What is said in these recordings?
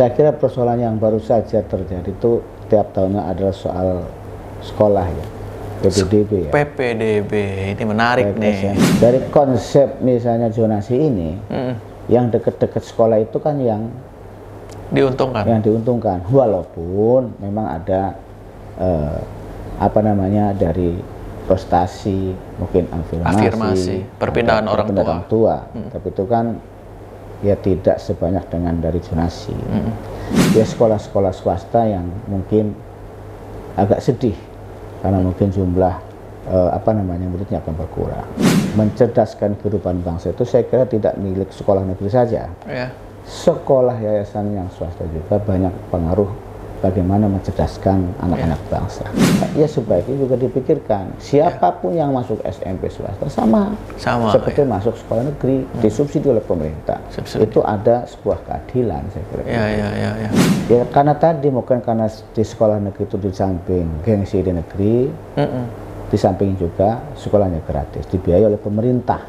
Saya kira persoalan yang baru saja terjadi itu tiap tahunnya adalah soal sekolah ya, PPDB ya. PPDB ini menarik nih. Dari konsep misalnya zonasi ini, yang dekat-dekat sekolah itu kan yang diuntungkan, walaupun memang ada dari prestasi, mungkin afirmasi perpindahan orang tua. Tapi itu kan ya tidak sebanyak dengan dari zonasi. Ya sekolah-sekolah swasta yang mungkin agak sedih karena mungkin jumlah muridnya akan berkurang. Mencerdaskan kehidupan bangsa itu saya kira tidak milik sekolah negeri saja. Sekolah yayasan yang swasta juga banyak pengaruh bagaimana mencerdaskan anak-anak bangsa. Ya sebaiknya juga dipikirkan siapapun yang masuk SMP swasta sama seperti masuk sekolah negeri disubsidi oleh pemerintah. Itu ada sebuah keadilan saya kira. Ya karena tadi mungkin karena di sekolah negeri itu di samping gengsi di negeri, di samping juga sekolahnya gratis, dibiayai oleh pemerintah.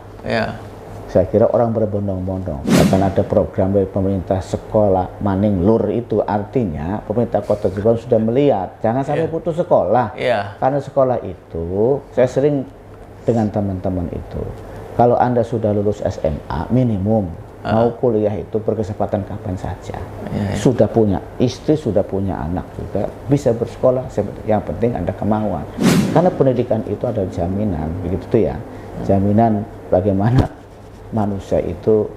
Saya kira orang berbondong-bondong akan ada program dari pemerintah sekolah maning lur, itu artinya pemerintah Kota Cilegon sudah melihat jangan sampai putus sekolah. Karena sekolah itu saya sering dengan teman-teman itu, kalau Anda sudah lulus SMA minimum mau kuliah itu berkesempatan kapan saja. Sudah punya istri, sudah punya anak juga bisa bersekolah, yang penting ada kemauan. Karena pendidikan itu adalah jaminan, begitu ya, jaminan bagaimana manusia itu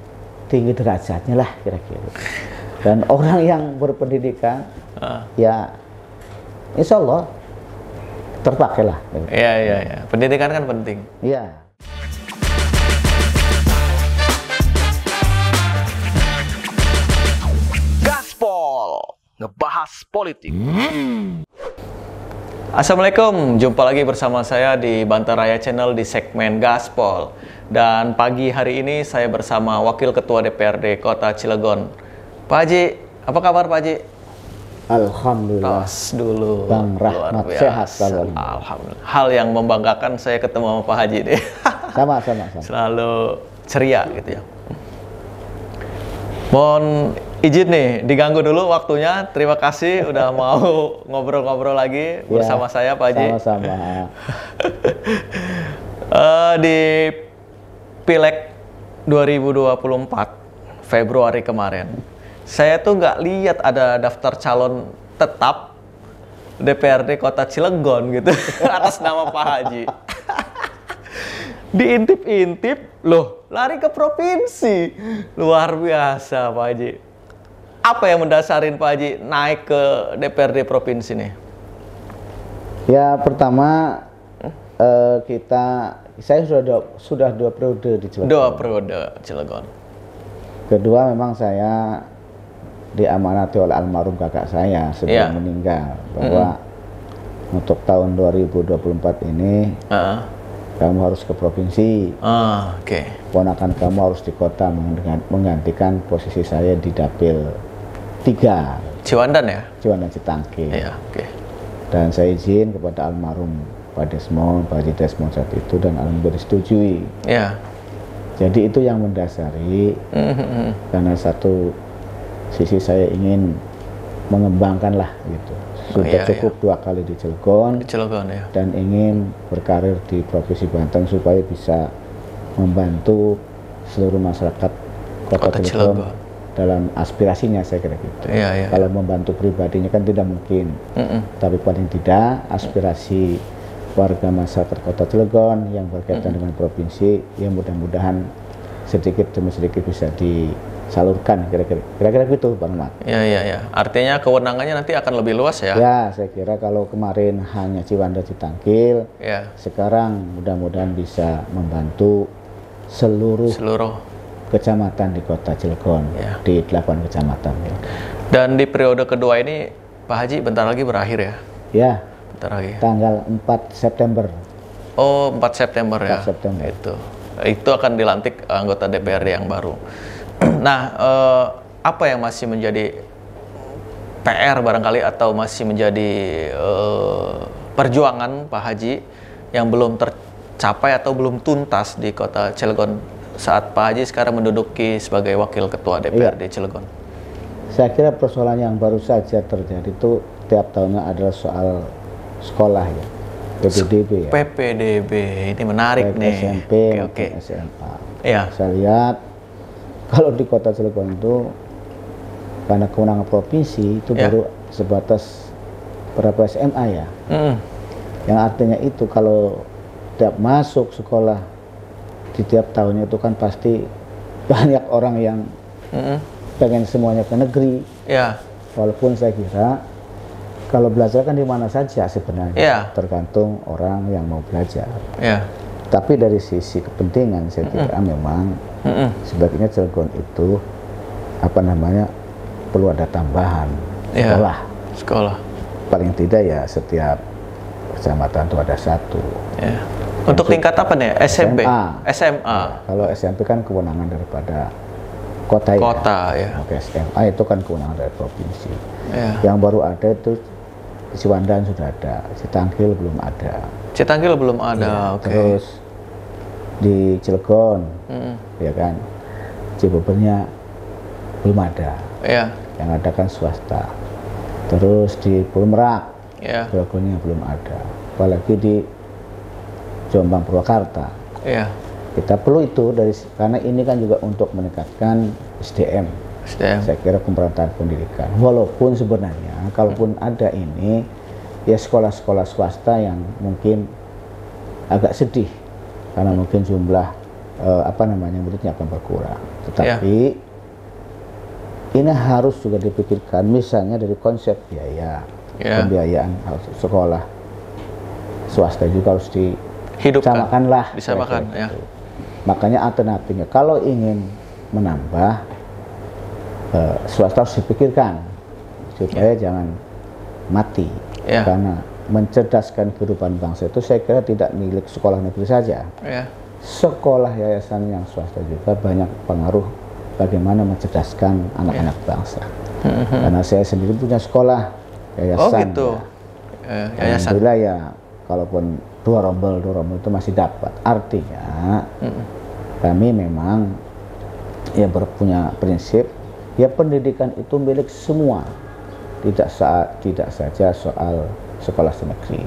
tinggi derajatnya lah kira-kira. Dan orang yang berpendidikan ya insya Allah terpakai lah. Pendidikan kan penting. Gaspol ngebahas politik. Assalamualaikum, jumpa lagi bersama saya di Bantar Raya Channel di segmen Gaspol. Dan pagi hari ini saya bersama Wakil Ketua DPRD Kota Cilegon, Pak Haji. Apa kabar Pak Haji? Alhamdulillah. Tos dulu. Bang Rahmat sehat selalu. Alhamdulillah. Hal yang membanggakan saya ketemu sama Pak Haji deh. Sama. Selalu ceria gitu ya. Mohon izin nih, diganggu dulu waktunya. Terima kasih udah mau ngobrol-ngobrol lagi bersama saya Pak Haji. Sama-sama. Di Pileg 2024 Februari kemarin, saya tuh nggak lihat ada daftar calon tetap DPRD Kota Cilegon gitu atas nama Pak Haji. Diintip-intip, loh lari ke provinsi. Luar biasa Pak Haji. Apa yang mendasarin Pak Haji naik ke DPRD provinsi nih? Ya pertama saya sudah 2 periode di Cilegon. 2 periode Cilegon. Kedua memang saya diamanati oleh almarhum kakak saya sebelum meninggal bahwa untuk tahun 2024 ini kamu harus ke provinsi. Ponakan kamu harus di kota menggantikan posisi saya di Dapil 3. Ciwandan ya? Ciwandan Citangkil. Dan saya izin kepada almarhum Pak Desmond, Pak Haji Desmond saat itu, dan alhamdulillah disetujui. Jadi itu yang mendasari, karena satu sisi saya ingin mengembangkan lah gitu. Sudah cukup 2 kali di Cilegon, dan ingin berkarir di Provinsi Banten supaya bisa membantu seluruh masyarakat Kota Cilegon dalam aspirasinya, saya kira gitu. Kalau membantu pribadinya kan tidak mungkin, tapi paling tidak aspirasi warga masyarakat Kota Cilegon yang berkaitan dengan provinsi, ya mudah-mudahan sedikit demi sedikit bisa disalurkan, kira-kira gitu Bang Mat. Artinya kewenangannya nanti akan lebih luas ya? Ya, saya kira kalau kemarin hanya Ciwandan Citangkil, sekarang mudah-mudahan bisa membantu seluruh kecamatan di Kota Cilegon, di 8 kecamatan. Dan di periode kedua ini Pak Haji bentar lagi berakhir ya? Tanggal 4 September. Oh, 4 September ya. 4 September. Itu akan dilantik anggota DPRD yang baru. Nah, apa yang masih menjadi PR barangkali atau masih menjadi perjuangan Pak Haji yang belum tercapai atau belum tuntas di Kota Cilegon saat Pak Haji sekarang menduduki sebagai Wakil Ketua DPRD Cilegon? Saya kira persoalan yang baru saja terjadi itu tiap tahunnya adalah soal sekolah ya, PPDB ya. PPDB ini menarik nih. SMP, oke. SMA. Ya. Saya lihat kalau di Kota Cilegon itu karena kewenangan provinsi itu baru sebatas berapa SMA ya. Yang artinya itu kalau tiap masuk sekolah di tiap tahunnya itu kan pasti banyak orang yang pengen semuanya ke negeri. Ya. Walaupun saya kira kalau belajar kan di mana saja sebenarnya, tergantung orang yang mau belajar. Tapi dari sisi kepentingan saya kira memang sebaiknya Cilegon itu perlu ada tambahan sekolah. Paling tidak ya setiap kecamatan itu ada satu. Untuk tingkat apa nih? SMP? SMA. Kalau SMP kan kewenangan daripada kota ya. Oke, SMA itu kan kewenangan dari provinsi. Yang baru ada itu di Ciwandan sudah ada, Citanggil belum ada. Citanggil belum ada, oke. Terus di Cilegon, ya kan, Cibebernya belum ada. Yang ada kan swasta. Terus di Bulmerak, Cilegonnya belum ada. Apalagi di Jombang Purwakarta. Kita perlu itu karena ini kan juga untuk meningkatkan SDM. Saya kira pemerataan pendidikan. Walaupun sebenarnya kalaupun ada ini ya sekolah-sekolah swasta yang mungkin agak sedih karena mungkin jumlah muridnya akan berkurang. Tetapi ini harus juga dipikirkan misalnya dari konsep biaya, pembiayaan sekolah swasta juga harus disamakan lah. Makanya alternatifnya kalau ingin menambah swasta harus dipikirkan supaya jangan mati karena mencerdaskan kehidupan bangsa itu saya kira tidak milik sekolah negeri saja. Sekolah yayasan yang swasta juga banyak pengaruh bagaimana mencerdaskan anak-anak bangsa. Karena saya sendiri punya sekolah yayasan. Yayasan. Alhamdulillah ya, kalaupun dua rombel itu masih dapat. Artinya kami memang ya punya prinsip ya pendidikan itu milik semua, tidak saja soal sekolah negeri.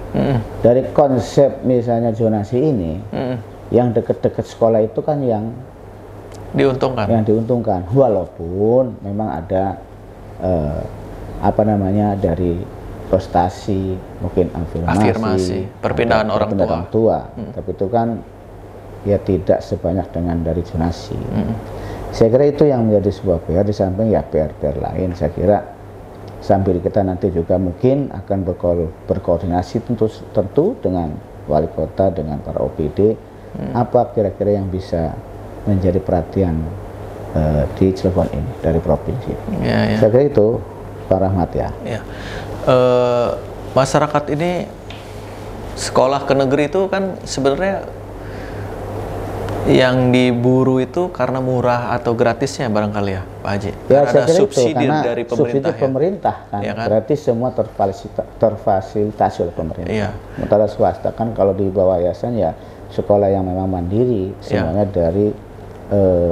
Dari konsep misalnya zonasi ini, yang dekat-dekat sekolah itu kan yang diuntungkan. Walaupun memang ada dari prestasi, mungkin afirmasi perpindahan orang tua. Tapi itu kan ya tidak sebanyak dengan dari zonasi. Saya kira itu yang menjadi sebuah PR, di samping ya PR-PR lain. Saya kira sambil kita nanti juga mungkin akan berkoordinasi tentu dengan wali kota, dengan para OPD, apa kira-kira yang bisa menjadi perhatian di Cilegon ini dari provinsi. Saya kira itu, Pak Rahmat ya. Masyarakat ini sekolah ke negeri itu kan sebenarnya yang diburu itu karena murah atau gratisnya barangkali ya Pak Haji? Ya, karena ada subsidi dari pemerintah. Subsidi pemerintah kan, gratis semua terfasilitasi oleh pemerintah. Sementara swasta kan kalau di bawah yayasan ya sekolah yang memang mandiri, semuanya dari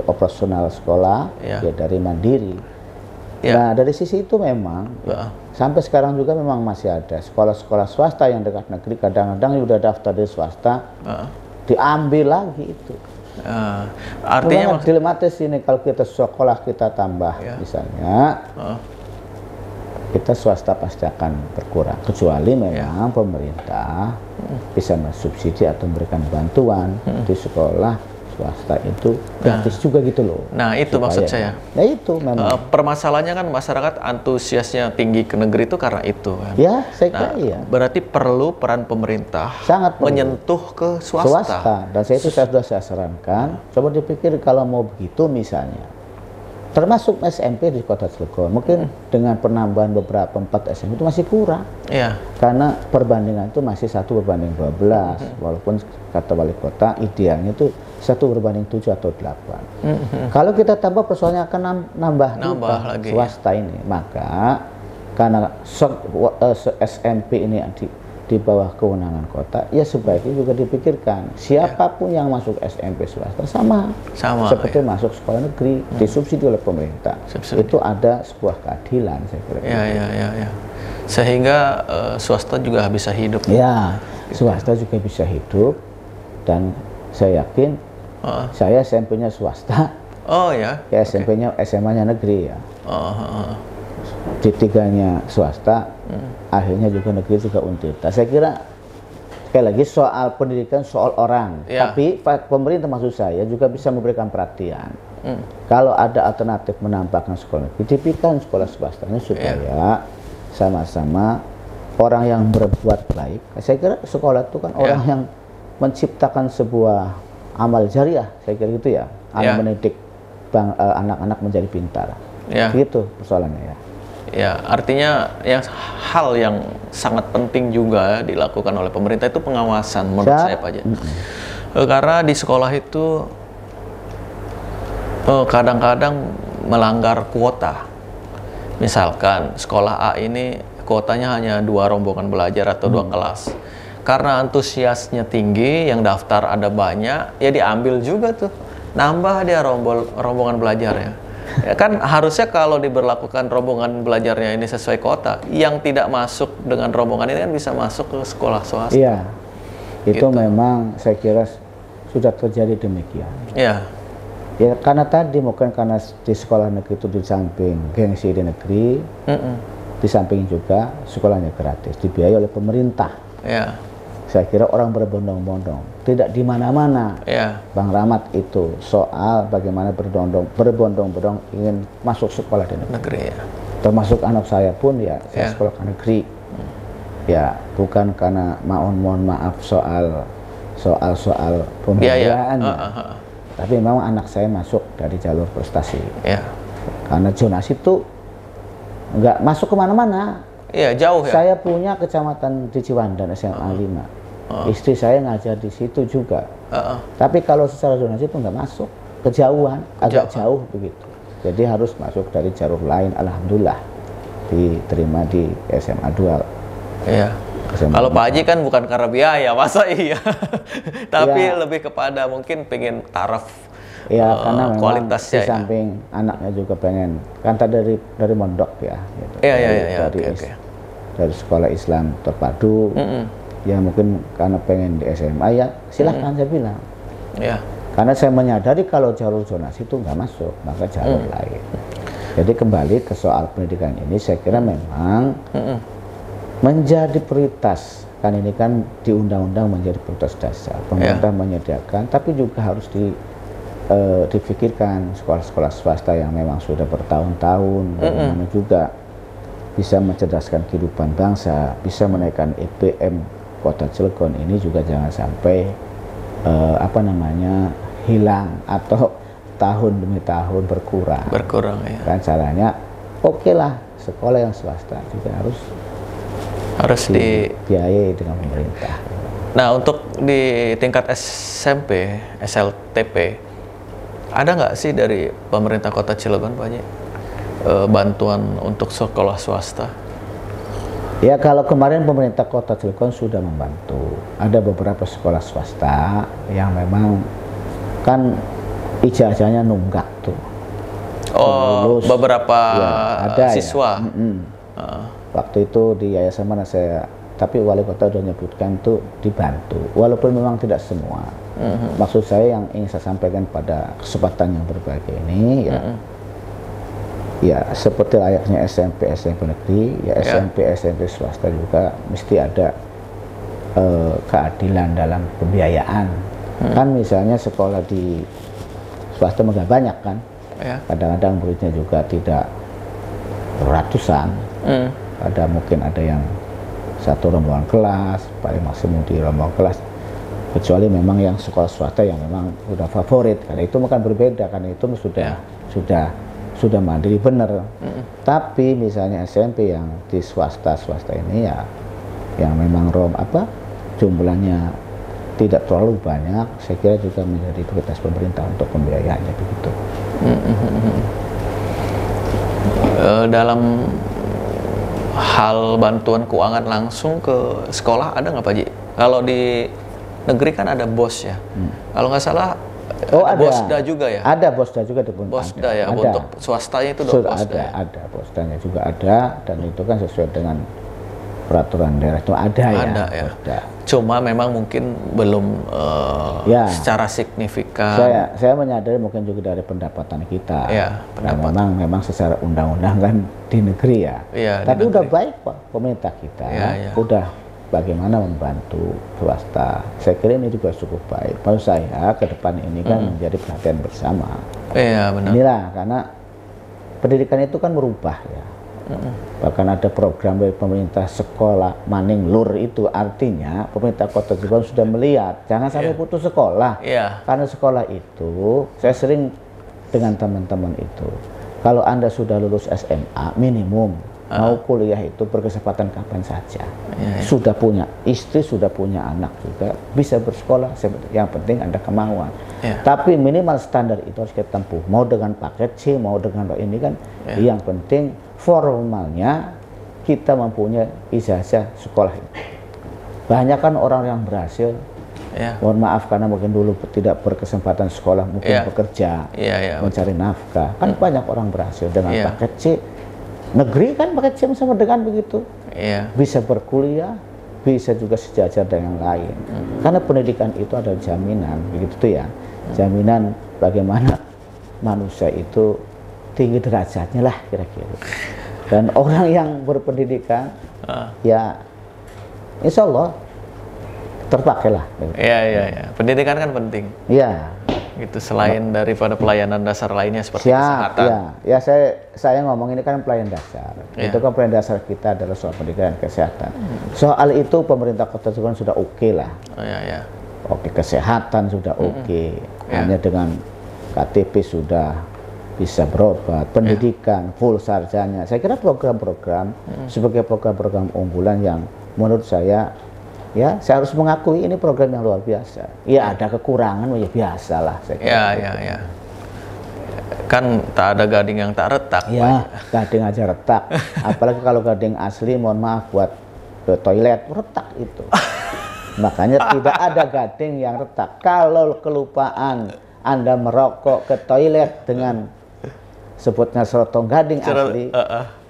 operasional sekolah, ya dari mandiri. Nah dari sisi itu memang sampai sekarang juga memang masih ada sekolah-sekolah swasta yang dekat negeri, kadang-kadang sudah daftar di swasta, diambil lagi itu. Artinya dilematis ini kalau kita sekolah kita tambah misalnya kita swasta pasti akan berkurang kecuali memang pemerintah bisa mensubsidi atau memberikan bantuan di sekolah swasta itu gratis juga gitu loh. Nah itu maksud saya. Nah itu memang permasalahannya kan masyarakat antusiasnya tinggi ke negeri itu karena itu kan. Ya saya kira iya. Berarti perlu peran pemerintah sangat menyentuh ke swasta. Dan saya sudah saya sarankan, coba dipikir kalau mau begitu misalnya, termasuk SMP di Kota Cilegon, mungkin dengan penambahan beberapa 4 SMP itu masih kurang. Karena perbandingan itu masih 1:12, walaupun kata wali kota idealnya itu 1:7 atau 8. Kalau kita tambah persoalannya akan nambah swasta ini, maka karena SMP ini di bawah kewenangan kota, ya sebaiknya juga dipikirkan siapapun yang masuk SMP swasta sama seperti masuk sekolah negeri disubsidi oleh pemerintah. Itu ada sebuah keadilan, saya kira. Ya. Sehingga swasta juga bisa hidup. Ya, swasta juga bisa hidup, dan saya yakin saya SMP-nya swasta. Oh ya. Ya SMP-nya SMA-nya negeri ya. D3-nya swasta, akhirnya juga negeri juga Untirta. Saya kira sekali lagi soal pendidikan soal orang, tapi pemerintah maksud saya juga bisa memberikan perhatian. Kalau ada alternatif menambahkan sekolah negeri, dipikirkan sekolah swastanya supaya sama-sama orang yang berbuat baik. Saya kira sekolah itu kan orang yang menciptakan sebuah amal jariah, saya kira gitu ya, mendidik anak-anak menjadi pintar. Gitu persoalannya ya. Ya, artinya hal yang sangat penting juga dilakukan oleh pemerintah itu pengawasan menurut saya Pak Haji. Karena di sekolah itu kadang-kadang melanggar kuota. Misalkan sekolah A ini kuotanya hanya 2 rombongan belajar atau 2 kelas. Karena antusiasnya tinggi, yang daftar ada banyak, ya diambil juga tuh. Nambah dia rombongan belajarnya. Ya kan harusnya kalau diberlakukan rombongan belajarnya ini sesuai kuota, yang tidak masuk dengan rombongan ini kan bisa masuk ke sekolah swasta. Iya, itu gitu. Memang saya kira sudah terjadi demikian. Iya. Ya karena tadi mungkin karena di sekolah negeri itu di samping gengsi di negeri, di samping juga sekolahnya gratis, dibiayai oleh pemerintah. Iya. Saya kira orang berbondong-bondong, tidak di mana-mana. Bang Rahmat itu soal bagaimana berbondong-bondong ingin masuk sekolah di negeri. Termasuk anak saya pun ya, saya sekolah ke negeri. Ya bukan karena mohon maaf soal pembiayaannya, tapi memang anak saya masuk dari jalur prestasi. Karena zonasi itu nggak masuk kemana-mana. Jauh ya. Saya punya kecamatan di Ciwandan SMA 5. Istri saya ngajar di situ juga. Tapi kalau secara zonasi itu nggak masuk, kejauhan, agak jauh begitu. Jadi harus masuk dari jalur lain. Alhamdulillah diterima di SMA 2. Kalau Pak Haji kan bukan karena biaya, masa iya. Tapi lebih kepada mungkin pengen taraf. Karena memang kualitasnya di samping anaknya juga pengen, kan tadi dari mondok ya. Gitu. Dari sekolah Islam terpadu. Ya mungkin karena pengen di SMA ya silahkan saya bilang. Karena saya menyadari kalau jalur zonasi itu nggak masuk, maka jalur lain. Jadi kembali ke soal pendidikan ini, saya kira memang menjadi prioritas. Kan ini kan di undang-undang menjadi prioritas dasar. Pemerintah menyediakan, tapi juga harus dipikirkan sekolah-sekolah swasta yang memang sudah bertahun-tahun, bagaimana juga bisa mencerdaskan kehidupan bangsa, bisa menaikkan EPM Kota Cilegon ini juga jangan sampai hilang atau tahun demi tahun berkurang. Kan caranya lah sekolah yang swasta juga harus dibiayai dengan pemerintah. Nah, untuk di tingkat SMP, SLTP, ada nggak sih dari pemerintah Kota Cilegon Pak Haji bantuan untuk sekolah swasta? Ya kalau kemarin pemerintah Kota Cilegon sudah membantu. Ada beberapa sekolah swasta yang memang kan ijazahnya nunggak tuh. Lulus, beberapa ada siswa. Waktu itu di yayasan mana tapi wali kota sudah menyebutkan tuh dibantu. Walaupun memang tidak semua. Maksud saya yang ingin saya sampaikan pada kesempatan yang berbahagia ini ya seperti layaknya SMP negeri, SMP swasta juga mesti ada keadilan dalam pembiayaan. Kan misalnya sekolah di swasta nggak banyak kan, kadang-kadang muridnya juga tidak ratusan, mungkin ada yang satu rombongan kelas, paling maksimum di rombongan kelas, kecuali memang yang sekolah swasta yang memang sudah favorit, karena itu akan berbeda, karena itu sudah mandiri benar. Tapi misalnya SMP yang di swasta ini ya yang memang jumlahnya tidak terlalu banyak, saya kira juga menjadi prioritas pemerintah untuk pembiayaannya begitu. Dalam hal bantuan keuangan langsung ke sekolah ada nggak Pak Haji? Kalau di negeri kan ada BOS ya. Kalau nggak salah ada BOSDA juga ya? Ada BOSDA juga. BOSDA ya, ada. Untuk swastanya itu BOSDA. Ada BOSDA-nya juga ada, dan itu kan sesuai dengan peraturan daerah itu ada ya. BOSDA. Cuma memang mungkin belum secara signifikan. Saya menyadari mungkin juga dari pendapatan kita. Ya, memang secara undang-undang kan di negeri ya. Tapi udah baik Pak, pemerintah kita udah bagaimana membantu swasta. Saya kira ini juga cukup baik. Menurut saya ke depan ini kan menjadi perhatian bersama. Iya benar. Inilah karena pendidikan itu kan merubah ya. Bahkan ada program dari pemerintah sekolah maning lur, itu artinya pemerintah Kota Cilegon sudah melihat jangan sampai putus sekolah. Karena sekolah itu, saya sering dengan teman-teman itu, kalau Anda sudah lulus SMA minimum mau kuliah itu berkesempatan kapan saja. Sudah punya istri, sudah punya anak juga, bisa bersekolah, yang penting ada kemauan. Tapi minimal standar itu harus kita tempuh, mau dengan paket C, mau dengan ini kan. Yang penting formalnya kita mempunyai ijazah sekolah itu. Banyak kan orang yang berhasil, mohon maaf karena mungkin dulu tidak berkesempatan sekolah, mungkin bekerja, mencari nafkah. Kan banyak orang berhasil dengan paket C. Negeri kan paket C sama dengan begitu. Bisa berkuliah, bisa juga sejajar dengan yang lain. Karena pendidikan itu adalah jaminan, begitu tuh ya. Jaminan bagaimana manusia itu tinggi derajatnya lah kira-kira. Dan orang yang berpendidikan ya insya Allah terpakailah. Pendidikan kan penting. Gitu, selain daripada pelayanan dasar lainnya seperti kesehatan. Saya ngomong ini kan pelayanan dasar. Itu kan pelayanan dasar kita adalah soal pendidikan dan kesehatan. Soal itu pemerintah Kota Cilegon sudah oke lah. Oke, kesehatan sudah oke. Hanya dengan KTP sudah bisa berobat, pendidikan full sarjana. Saya kira program-program sebagai program-program unggulan yang menurut saya saya harus mengakui ini program yang luar biasa. Ada kekurangan, ya biasa lah. Kan tak ada gading yang tak retak. Gading aja retak. Apalagi kalau gading asli, mohon maaf buat ke toilet, retak itu. Makanya tidak ada gading yang retak. Kalau kelupaan Anda merokok ke toilet dengan sebutnya serotong gading asli,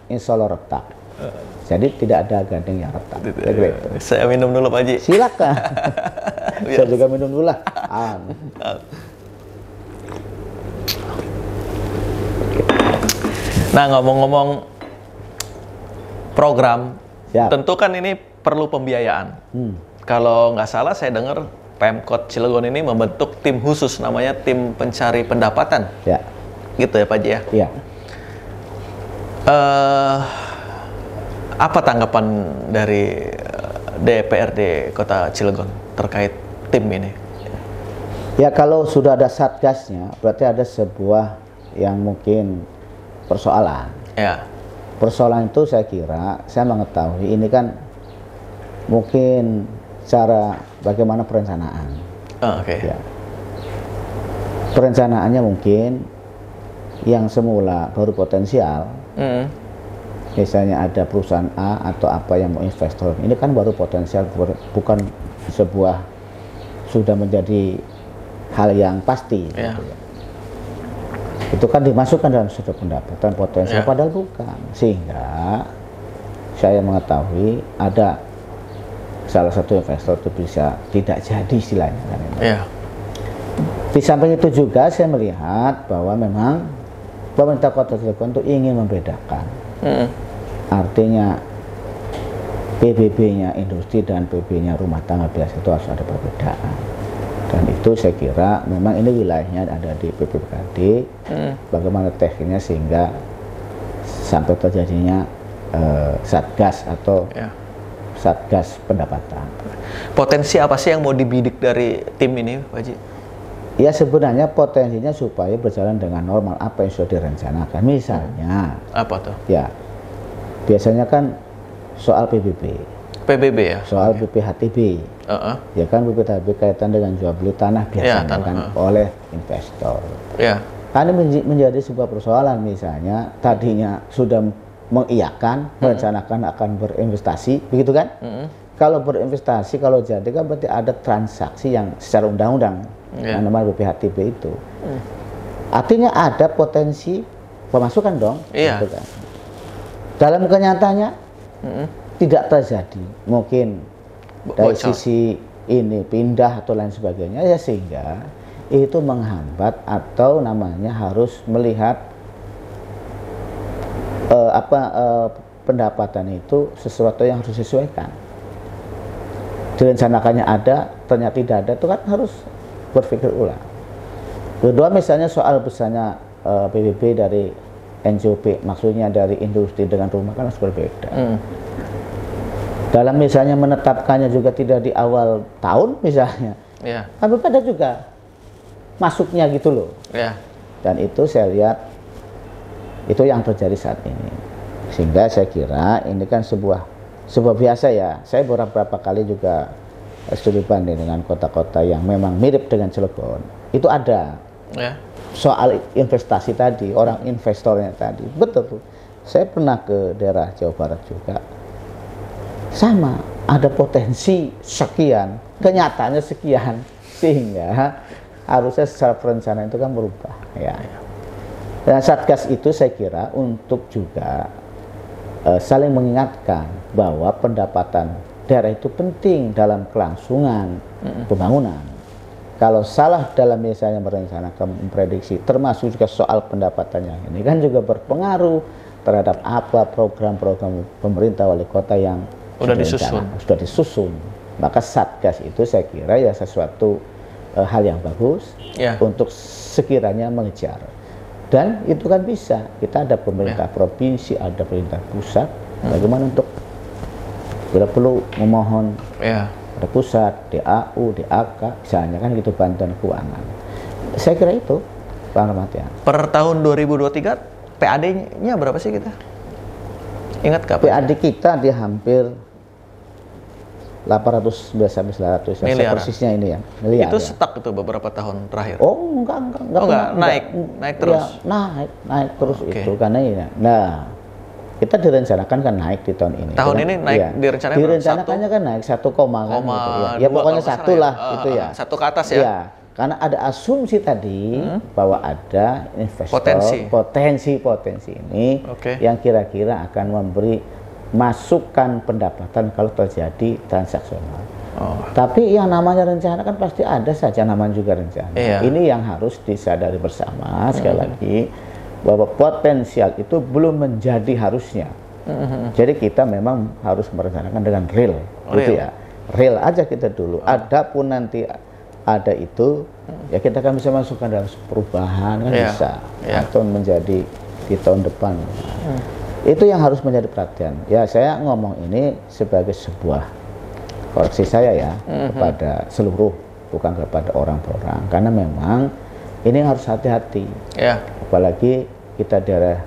insya Allah retak. Jadi tidak ada gading yang retak. Saya minum dulu Pak Haji. Silakan. Saya juga minum dulu lah. Nah, ngomong-ngomong program, tentu kan ini perlu pembiayaan. Kalau nggak salah saya dengar Pemkot Cilegon ini membentuk tim khusus namanya tim pencari pendapatan. Gitu ya Pak Haji ya? Apa tanggapan dari DPRD Kota Cilegon terkait tim ini? Ya, kalau sudah ada satgasnya, berarti ada sebuah yang mungkin persoalan. Persoalan itu saya kira, saya mengetahui ini kan mungkin cara bagaimana perencanaan. Perencanaannya mungkin yang semula baru potensial. Misalnya ada perusahaan A atau apa yang mau investor, ini kan baru potensial, bukan sebuah sudah menjadi hal yang pasti. Gitu ya. Itu kan dimasukkan dalam suatu pendapatan potensial, padahal bukan. Sehingga saya mengetahui ada salah satu investor itu bisa tidak jadi istilahnya. Kan, Di samping itu juga saya melihat bahwa memang pemerintah Kota Cilegon itu ingin membedakan. Artinya PBB-nya industri dan PBB-nya rumah tangga biasa itu harus ada perbedaan. Dan itu saya kira memang ini wilayahnya ada di PPKD. Bagaimana tekniknya sehingga sampai terjadinya satgas atau satgas pendapatan. Potensi apa sih yang mau dibidik dari tim ini, Pak Haji? Ya, sebenarnya potensinya supaya berjalan dengan normal apa yang sudah direncanakan. Misalnya apa tuh? Ya, biasanya kan soal PBB ya, soal BPHTB. Ya kan, BPHTB kaitan dengan jual beli tanah biasanya kan oleh investor. Kan ini menjadi sebuah persoalan. Misalnya tadinya sudah mengiyakan, merencanakan akan berinvestasi, begitu kan? Kalau berinvestasi, kalau jadi kan berarti ada transaksi yang secara undang-undang, yang namanya BPHTB itu. Artinya ada potensi pemasukan dong, gitu kan? Dalam kenyataannya tidak terjadi, mungkin dari sisi ini pindah atau lain sebagainya, ya sehingga itu menghambat atau namanya harus melihat pendapatan itu sesuatu yang harus disesuaikan. Direncanakannya ada, ternyata tidak ada, itu kan harus berpikir ulang. Kedua, misalnya soal besarnya PBB dari NJOP, maksudnya dari industri dengan rumah kan harus berbeda. Dalam misalnya menetapkannya juga tidak di awal tahun misalnya, kan berbeda juga masuknya gitu loh. Dan itu saya lihat itu yang terjadi saat ini, sehingga saya kira ini kan sebuah biasa ya. Saya beberapa kali juga studi banding dengan kota-kota yang memang mirip dengan Cilegon, itu ada soal investasi tadi, orang investornya tadi, betul. Saya pernah ke daerah Jawa Barat juga, sama, ada potensi sekian, kenyataannya sekian, sehingga harusnya secara perencanaan itu kan berubah ya. Dan Satgas itu saya kira untuk juga saling mengingatkan bahwa pendapatan daerah itu penting dalam kelangsungan pembangunan. Kalau salah dalam misalnya merencanakan, memprediksi, termasuk juga soal pendapatannya ini kan juga berpengaruh terhadap apa program-program pemerintah wali kota yang sudah disusun. Maka Satgas itu saya kira ya sesuatu hal yang bagus untuk sekiranya mengejar. Dan itu kan bisa, kita ada pemerintah provinsi, ada pemerintah pusat, bagaimana untuk bila perlu memohon ada pusat, DAU, DAK, misalnya kan gitu, bantuan keuangan. Saya kira itu, Bang Ramatian. Per tahun 2023, PAD-nya berapa sih kita? Ingat nggak? PAD kita dia hampir 800-900 miliar. Persisnya ini ya, miliar. Itu ya. stuck itu beberapa tahun terakhir. Oh, enggak naik terus. Ya, naik terus itu karena ini. Nah, kita direncanakan kan naik di tahun ini. Tahun ini naik direncanakannya kan naik 1, kan gitu ya. Ya pokoknya satu lah itu ya. Satu ke atas ya. Ya, karena ada asumsi tadi bahwa ada investor potensi ini yang kira-kira akan memberi masukan pendapatan kalau terjadi transaksional. Tapi yang namanya rencana kan pasti ada saja namanya juga rencana. Ini yang harus disadari bersama sekali lagi bahwa potensial itu belum menjadi harusnya. Jadi kita memang harus merencanakan dengan real. Gitu ya. Real aja kita dulu. Adapun nanti ada itu ya kita kan bisa masukkan dalam perubahan kan bisa atau menjadi di tahun depan. Itu yang harus menjadi perhatian. Ya, saya ngomong ini sebagai sebuah koreksi saya ya kepada seluruh, bukan kepada orang per orang, karena memang ini harus hati-hati. Apalagi kita daerah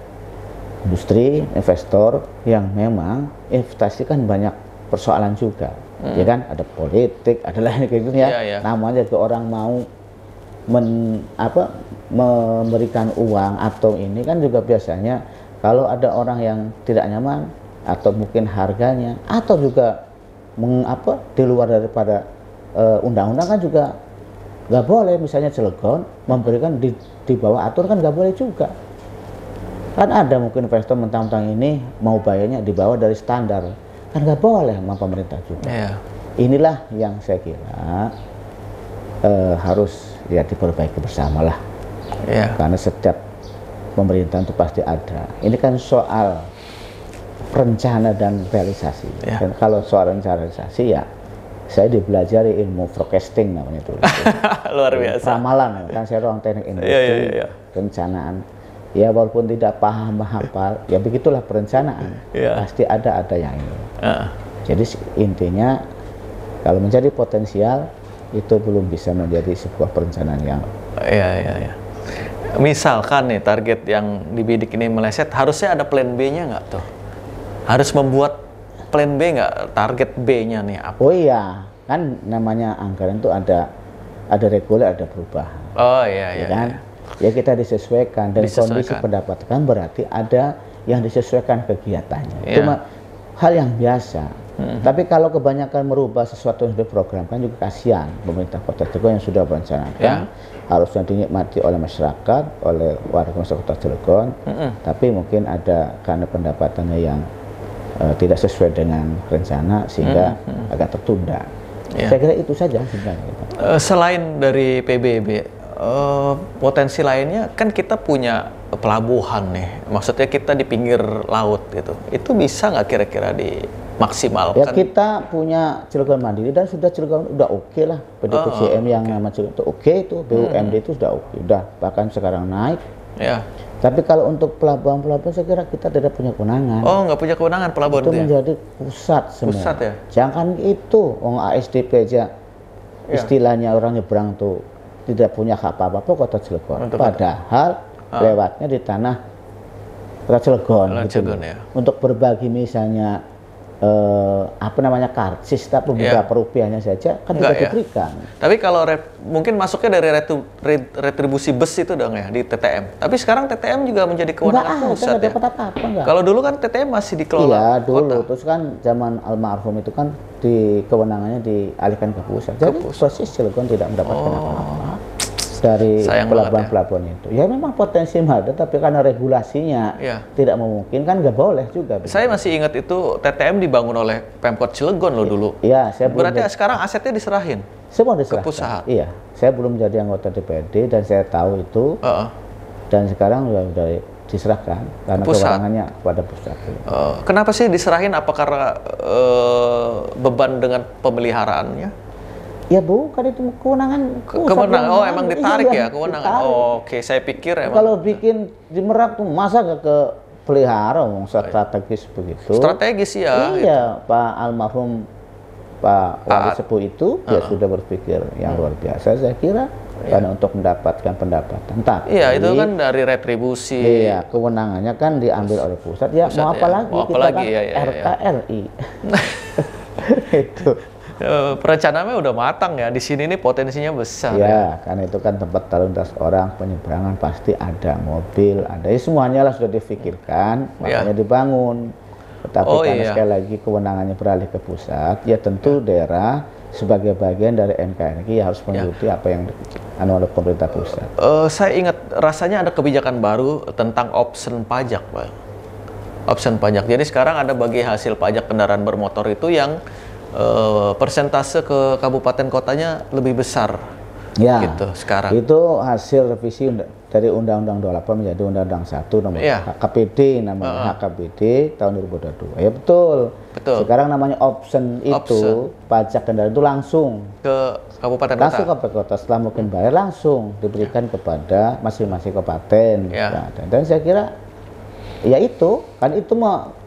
industri, investor yang memang investasi kan banyak persoalan juga, ya kan? Ada politik, ada lain kayak gitu ya. Namanya juga orang mau memberikan uang atau ini kan juga biasanya kalau ada orang yang tidak nyaman atau mungkin harganya atau juga di luar daripada undang-undang kan juga nggak boleh, misalnya Cilegon memberikan di bawah aturan kan nggak boleh juga. Kan ada mungkin investor mentang-mentang ini mau bayarnya di bawah dari standar, kan nggak boleh sama pemerintah juga. Inilah yang saya kira harus ya diperbaiki bersama lah. Karena setiap pemerintahan itu pasti ada. Ini kan soal rencana dan realisasi. Dan kalau soal rencana realisasi ya saya dipelajari ilmu forecasting namanya itu. Luar biasa. Ramalan kan saya orang teknik industri, rencanaan. Ya walaupun tidak paham hafal, ya begitulah perencanaan. Pasti ada yang ini. Jadi intinya kalau menjadi potensial itu belum bisa menjadi sebuah perencanaan yang misalkan nih target yang dibidik ini meleset, harusnya ada plan B-nya nggak tuh? Harus membuat plan B nggak? Target B-nya nih apa? Oh iya, kan namanya anggaran itu ada reguler, ada perubahan. Oh iya. Kan? Ya kita disesuaikan dan kondisi pendapatan berarti ada yang disesuaikan kegiatannya. Itu hal yang biasa. Tapi kalau kebanyakan merubah sesuatu yang sudah diprogramkan juga kasihan pemerintah Kota Cilegon yang sudah merencanakan harusnya dinikmati oleh masyarakat, oleh warga masyarakat Kota Cilegon. Tapi mungkin ada karena pendapatannya yang tidak sesuai dengan rencana sehingga agak tertunda. Saya kira itu saja sebenarnya. Selain dari PBB, potensi lainnya kan kita punya pelabuhan nih. Maksudnya kita di pinggir laut gitu. Itu bisa nggak kira-kira dimaksimalkan? Ya kita punya Cilegon Mandiri dan sudah Cilegon udah oke lah. PDPCM yang nama Cilegon itu oke itu, BUMD itu sudah oke. Udah bahkan sekarang naik. Ya. Tapi kalau untuk pelabuhan-pelabuhan saya kira kita tidak punya kewenangan. Oh, nggak punya kewenangan pelabuhan itu menjadi pusat semua. Pusat ya? Jangan itu, ASDP aja istilahnya orang nyebrang tuh tidak punya hak apa-apa Kota Cilegon. Padahal lewatnya di tanah Kota Cilegon. Gitu. Ya. Untuk berbagi misalnya karcis tapi beberapa rupiahnya saja kan tidak diberikan. Tapi kalau mungkin masuknya dari retribusi bus itu dong ya di TTM. Tapi sekarang TTM juga menjadi kewenangan pusat ya. Kalau dulu kan TTM masih dikelola iya, dulu terus kan zaman almarhum itu kan di kewenangannya dialihkan ke pusat. Jadi persis Cilegon tidak mendapatkan apa-apa dari pelabuhan-pelabuhan itu. Ya memang potensi ada, tapi karena regulasinya tidak memungkinkan, nggak boleh juga. Saya masih ingat itu TTM dibangun oleh Pemkot Cilegon loh dulu. Iya, saya berarti sekarang asetnya diserahin? Semua diserahkan. Ke pusat? Iya, saya belum jadi anggota DPRD dan saya tahu itu. Dan sekarang sudah diserahkan karena kewenangannya kepada pusat. Kenapa sih diserahin? Apa karena beban dengan pemeliharaannya? Ya bukan itu kewenangan. Kewenangan, emang ditarik ya kewenangan. Oke, saya pikir emang. Kalau bikin di Merak tuh masa ke pelihara, strategis begitu. Strategis ya. Iya, Pak almarhum Pak Wali Sepuh itu ya sudah berpikir yang luar biasa saya kira karena untuk mendapatkan pendapatan. Iya, itu kan dari retribusi. Iya, kewenangannya kan diambil oleh pusat. Ya mau apa lagi? Mau apa kita lagi? Kan RKRI. Itu. Perencanaannya udah matang ya. Di sini nih potensinya besar. Ya, karena itu kan tempat lalu lintas orang, penyeberangan pasti ada mobil, ada semuanya lah sudah difikirkan, makanya dibangun. Tetapi karena sekali lagi kewenangannya beralih ke pusat, ya tentu daerah sebagai bagian dari NKRI harus mengikuti apa yang oleh pemerintah pusat. Saya ingat rasanya ada kebijakan baru tentang option pajak, Pak. Option pajak. Jadi sekarang ada bagi hasil pajak kendaraan bermotor itu yang persentase ke kabupaten kotanya lebih besar. Ya, gitu sekarang. Itu hasil revisi dari Undang-Undang 28 menjadi Undang-Undang 1 nomor HKPD namanya HKPD tahun 2022. Ya betul. Sekarang namanya option itu pajak kendaraan itu langsung ke kabupaten kota. Langsung ke kota setelah mungkin bayar langsung diberikan kepada masing-masing kabupaten. Dan saya kira ya itu kan itu mau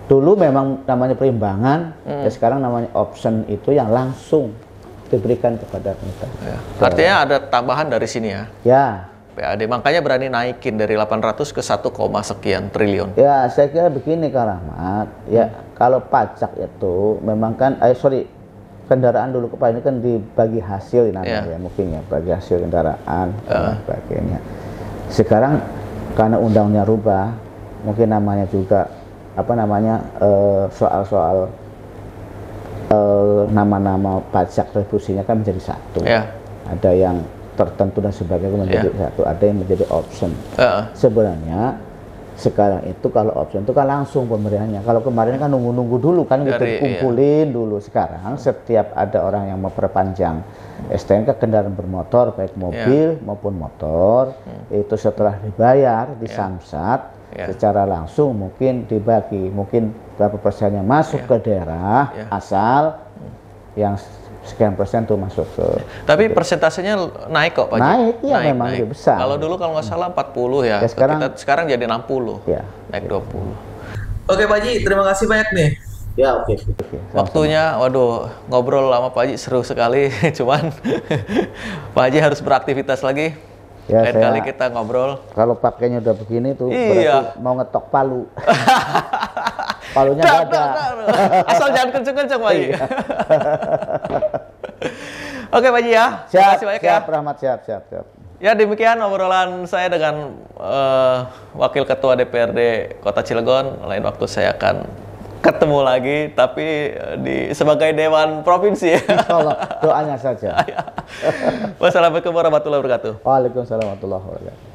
dulu memang namanya perimbangan, ya sekarang namanya option itu yang langsung diberikan kepada kita. Artinya ada tambahan dari sini ya? Ya. PAD, makanya berani naikin dari 800 ke 1, sekian triliun. Ya, saya kira begini Kak Rahmat, ya kalau pajak itu memang kan, kendaraan dulu ini kan dibagi hasil namanya ya, mungkin ya, bagi hasil kendaraan dan sebagainya. Sekarang karena undangnya rubah, mungkin namanya juga soal-soal nama-nama pajak retribusinya kan menjadi satu. Ada yang tertentu dan sebagainya menjadi satu, ada yang menjadi option. Sebenarnya sekarang itu kalau option itu kan langsung pemberiannya. Kalau kemarin kan nunggu-nunggu dulu kan gitu, kumpulin dulu. Sekarang setiap ada orang yang mau perpanjang STNK kendaraan bermotor baik mobil maupun motor, itu setelah dibayar di Samsat secara langsung mungkin dibagi, mungkin berapa persennya masuk ke daerah asal yang sekian persen tuh masuk ke. Tapi persentasenya naik kok Pak. Naik ya, memang lebih besar. Kalau dulu kalau nggak salah 40 ya, sekarang jadi 60. Naik 20. Oke Pak Haji, terima kasih banyak nih. Ya oke. Waktunya, waduh, ngobrol sama Pak Haji seru sekali. Cuman Pak Haji harus beraktivitas lagi. Ya, lain kali kita ngobrol. Kalau pakainya udah begini tuh berarti mau ngetok palu. Palunya nggak ada. Asal jangan kenceng-kenceng Pak Haji. Oke Pak Haji ya. Siap, terima kasih banyak ya. Rahmat, siap. Ya demikian obrolan saya dengan Wakil Ketua DPRD Kota Cilegon. Lain waktu saya akan ketemu lagi, tapi sebagai Dewan Provinsi. Insya Allah, doanya saja. Wassalamualaikum warahmatullahi wabarakatuh. Waalaikumsalam warahmatullahi wabarakatuh.